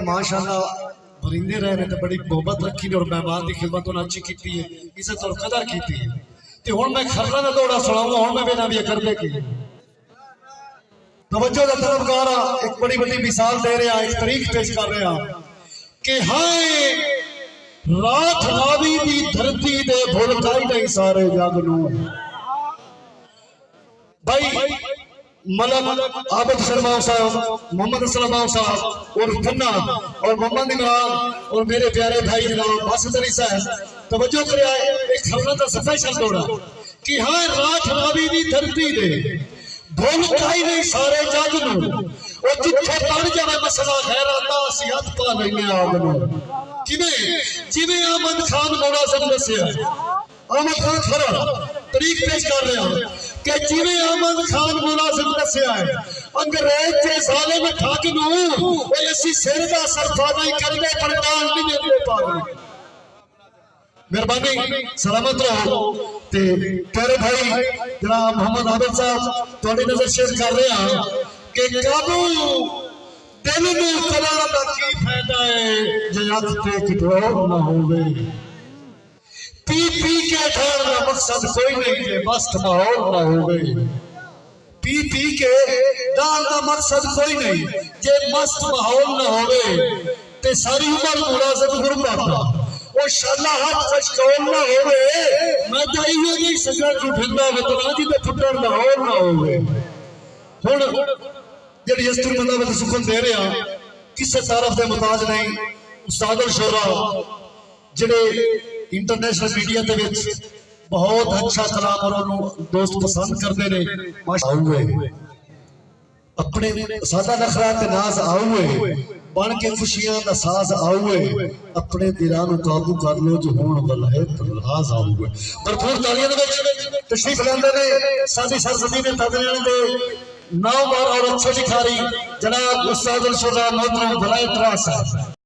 माशाअल्लाह परिंदे रहे ने तो बड़ी मोहब्बत रखी और मेहमान की खिदमत उन्हें अच्छी की है, इज्जत और कदर की है। तो हुण मैं खबरां दा दौड़ा सुनाऊंगा। हुण मैं बिना भी करदे की तवज्जो दा तलबगार एक बड़ी बड़ी मिसाल दे रहा, एक तरीक पेश कर रहा कि हाय रात रावी दी धरती दे भुल गई नहीं सारे जग नूं। भाई मलक आबद शर्मा साहब, मोहम्मद असलम साहब और फन्ना और मोहम्मद इमरान और मेरे प्यारे भाई जनाब बासतरी साहब तवज्जो करिया। एक खबरां दा स्पेशल दौड़ा कि हां रात रावी दी धरती दे भुल गई नहीं सारे जग नूं। और जिथे बन जावे मसला खैरात दा असीं हथ पा लैने आग नूं। किवें जिवें अहमद खान मुनासिब दस्सिया, अहमद खान खरा तरीक पेश कर रहे हैं कि जिवें अहमद खान मुनासिब दस्सिया है अंग्रेज के जालिम ठग नूं ओए असीं सिर दा सरफादा ही करदे पड़ताल नहीं देंदे पागल। मेहरबानी सलामत रहो। ते प्यारे भाई जनाब मोहम्मद आबिद साहब तुहाडी नजर शेयर कर रहे हैं कि काबू दिल नूं कराण दा की फायदा है जे अख ते किटोर ना होवे। पी पी के ठाण का मकसद कोई नहीं है, मस्त माहौल ना होवे। पी पी के दान का मकसद कोई नहीं जे मस्त माहौल ना होवे। ते सारी उम्र मुनासिब गुरबाता और शाला हाथ खशकोल ना होवे। मैं दाई होगी सगर जुठंदा वतना जी ते फुटण माहौल ना होवे। हुण जेड़ी अस्तर बंदा वे सुखन दे रहा किसे तारफ दे मुताज नहीं। उस्ताद अल शोरा जेड़े इंटरनेशनल मीडिया दे विच बहुत अच्छा कलाम और उन्होंने दोस्त पसंद करते ने। माशाअल्लाह अपने सादा नखरा ते नाज आउए बन के खुशियां दा साज आउए। अपने दिलां नूं काबू कर लो जो होण वाला है तलाज आउए। भरपूर तालियां दे विच तशरीफ लांदे ने साडी सरजमीन तदरियां दे नाम और अच्छे लिखारी जनाब उस्ताद अल शोरा मोहतरम भलाई तरास।